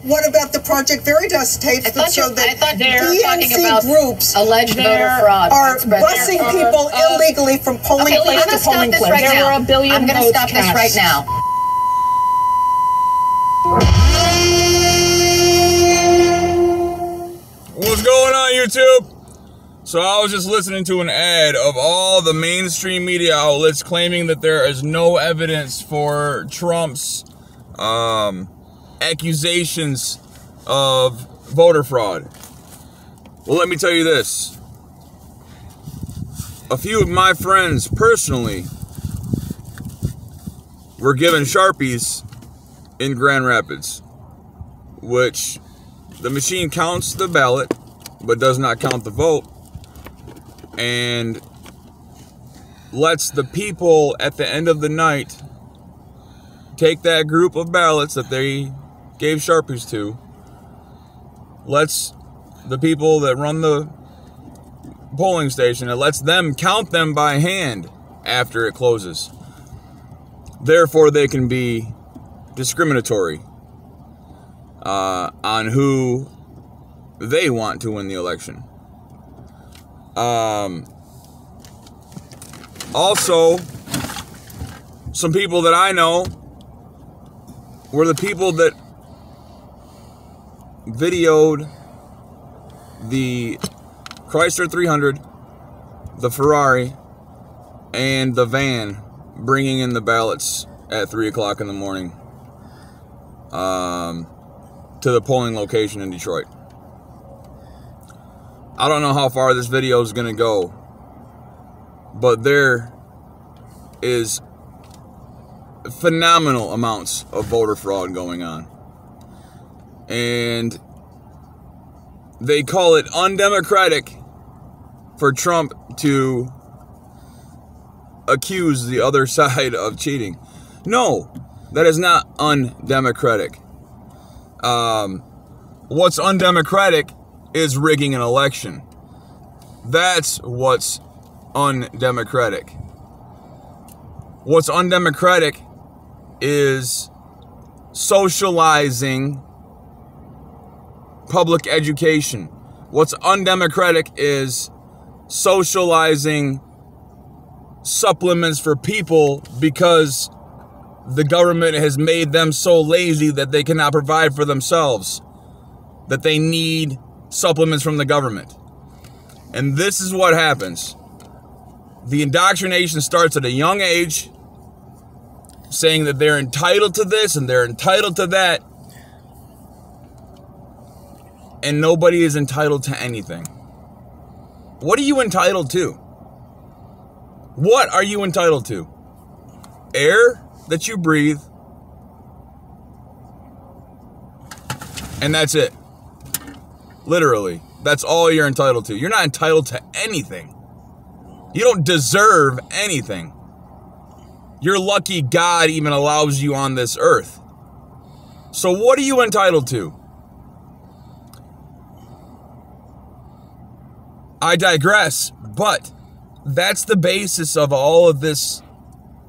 What about the Project Veritas tapes that show that DNC groups alleged voter fraud are busing people illegally from polling place to polling place? There were a billion I'm going to stop this right now. What's going on, YouTube? So I was just listening to an ad of all the mainstream media outlets claiming that there is no evidence for Trump's accusations of voter fraud. Well, let me tell you this. A few of my friends personally were given Sharpies in Grand Rapids, which the machine counts the ballot but does not count the vote, and lets the people at the end of the night take that group of ballots that they gave Sharpies to, lets the people that run the polling station, it lets them count them by hand after it closes. Therefore, they can be discriminatory on who they want to win the election. Also, some people that I know were the people that videoed the Chrysler 300, the Ferrari, and the van bringing in the ballots at 3 o'clock in the morning to the polling location in Detroit. I don't know how far this video is going to go, but there is phenomenal amounts of voter fraud going on. And they call it undemocratic for Trump to accuse the other side of cheating. No, that is not undemocratic. What's undemocratic is rigging an election. That's what's undemocratic. What's undemocratic is socializing public education. What's undemocratic is socializing supplements for people because the government has made them so lazy that they cannot provide for themselves, that they need supplements from the government. And this is what happens. The indoctrination starts at a young age, saying that they're entitled to this and they're entitled to that, and nobody is entitled to anything. What are you entitled to? What are you entitled to? Air that you breathe, and that's it. Literally, that's all you're entitled to. You're not entitled to anything. You don't deserve anything. You're lucky God even allows you on this earth. So what are you entitled to? I digress, but that's the basis of all of this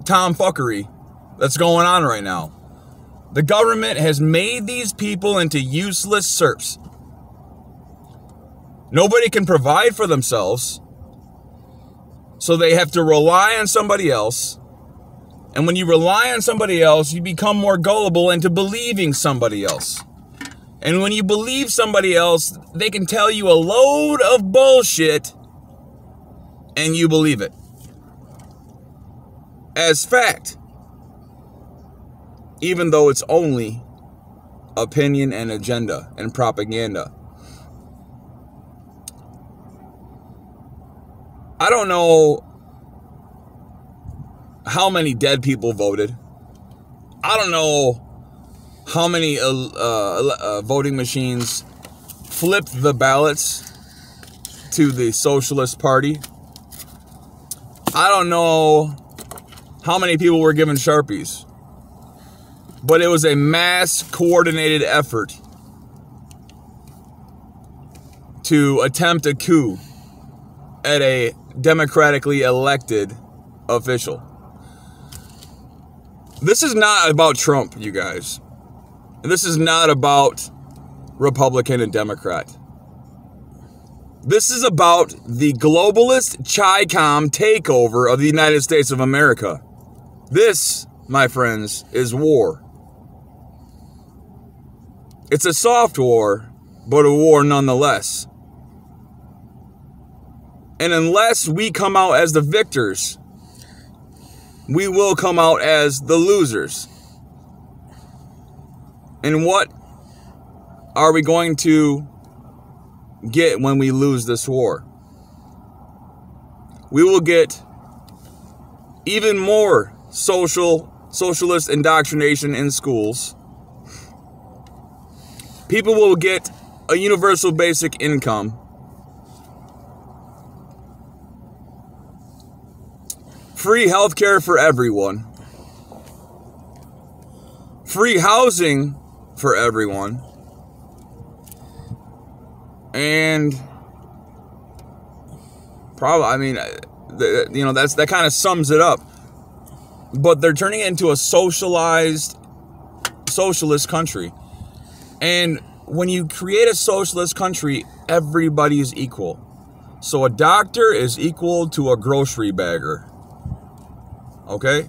tomfuckery that's going on right now. The government has made these people into useless serfs. Nobody can provide for themselves, so they have to rely on somebody else. And when you rely on somebody else, you become more gullible into believing somebody else. And when you believe somebody else, they can tell you a load of bullshit, and you believe it as fact, even though it's only opinion and agenda and propaganda. I don't know how many dead people voted. I don't know how many voting machines flipped the ballots to the Socialist Party. I don't know how many people were given Sharpies. But it was a mass coordinated effort to attempt a coup at a democratically elected official. This is not about Trump, you guys. this is not about Republican and Democrat. This is about the globalist Chi-Com takeover of the United States of America. This, my friends, is war. It's a soft war, but a war nonetheless. And unless we come out as the victors, we will come out as the losers. And what are we going to get when we lose this war? We will get even more socialist indoctrination in schools. People will get a universal basic income. Free healthcare for everyone. Free housing for everyone. And probably, I mean, that kind of sums it up. But they're turning it into a socialist country. And when you create a socialist country, everybody is equal. So a doctor is equal to a grocery bagger. Okay?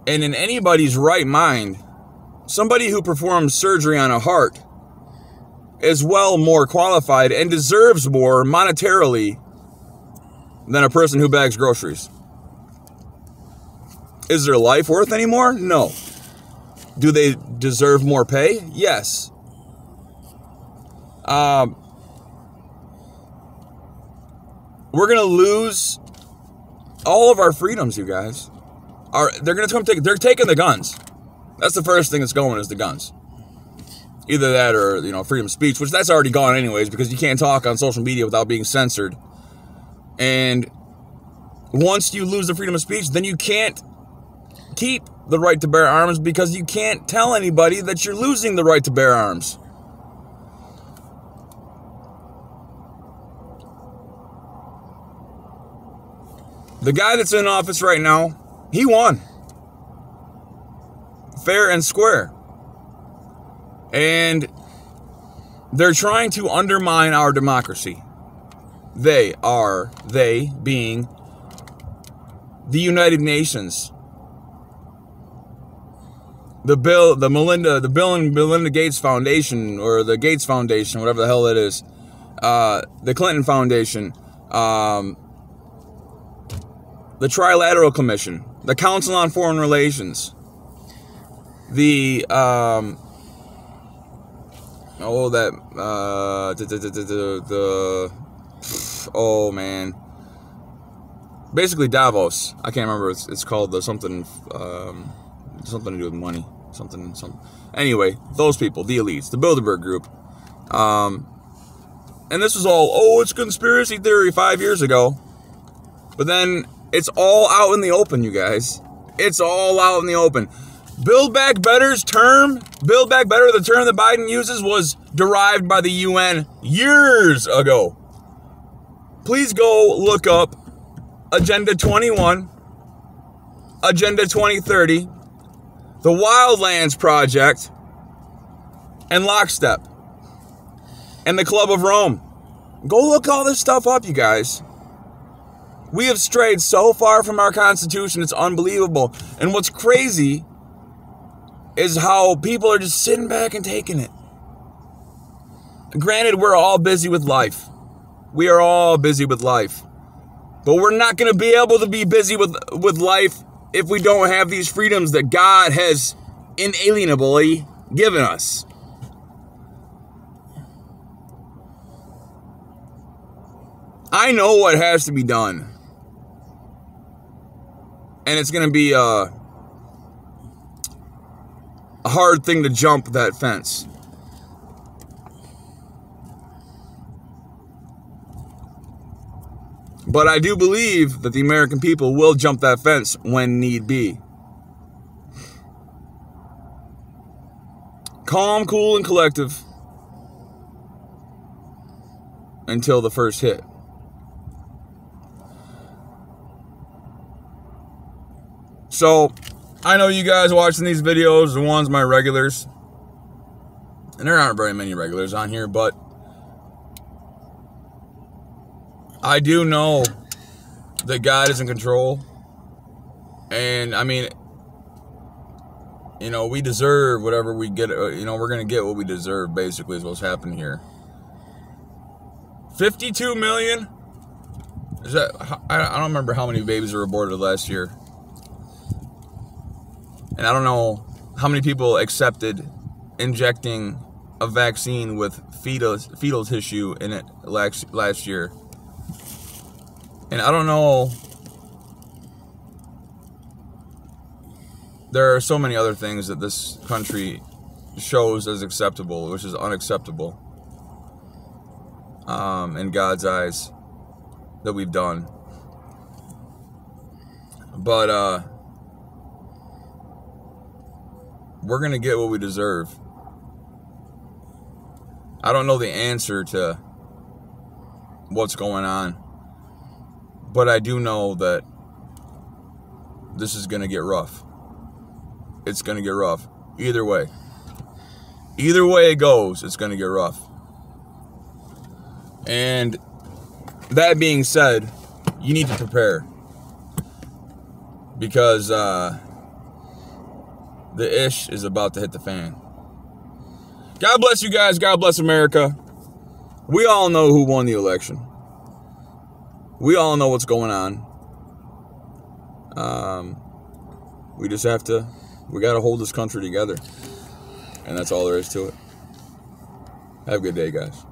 And in anybody's right mind, somebody who performs surgery on a heart is well more qualified and deserves more monetarily than a person who bags groceries. Is their life worth any more? No. Do they deserve more pay? Yes. We're going to lose all of our freedoms, you guys. They're going to come they're taking the guns. That's the first thing that's going, is the guns. Either that or, freedom of speech, which that's already gone anyways, because you can't talk on social media without being censored. And once you lose the freedom of speech, then you can't keep the right to bear arms, because you can't tell anybody that you're losing the right to bear arms. The guy that's in office right now, he won. Fair and square. And they're trying to undermine our democracy. They being the United Nations. The Bill and Melinda Gates Foundation, or the Gates Foundation, whatever the hell that is. The Clinton Foundation. The Trilateral Commission. The Council on Foreign Relations. The oh man, basically Davos. I can't remember. It's called something to do with money. Something. Anyway, those people, the elites, the Bilderberg Group. And this was all, it's conspiracy theory 5 years ago. But then it's all out in the open, you guys. It's all out in the open. Build Back Better's term, Build Back Better, the term that Biden uses, was derived by the UN years ago. Please go look up Agenda 21, Agenda 2030, the Wildlands Project, and Lockstep, and the Club of Rome. Go look all this stuff up, you guys. We have strayed so far from our Constitution, it's unbelievable. And what's crazy is how people are just sitting back and taking it. Granted, we're all busy with life. We are all busy with life. But we're not going to be able to be busy with life if we don't have these freedoms that God has inalienably given us. I know what has to be done. And it's going to be a hard thing to jump that fence. But I do believe that the American people will jump that fence when need be. Calm, cool, and collective until the first hit. So, I know you guys watching these videos, the ones my regulars, and there aren't very many regulars on here, but I do know that God is in control. And I mean, you know, we deserve whatever we get. You know, we're going to get what we deserve, basically, is what's happening here. 52 million? Is that, I don't remember how many babies were aborted last year. And I don't know how many people accepted injecting a vaccine with fetal tissue in it last year. And I don't know. There are so many other things that this country shows as acceptable, which is unacceptable in God's eyes, that we've done. But we're going to get what we deserve. I don't know the answer to what's going on, but I do know that this is going to get rough. It's going to get rough. Either way. Either way it goes, it's going to get rough. And that being said, you need to prepare. Because the ish is about to hit the fan. God bless you guys. God bless America. We all know who won the election. We all know what's going on. We just have to... We got to hold this country together. And that's all there is to it. Have a good day, guys.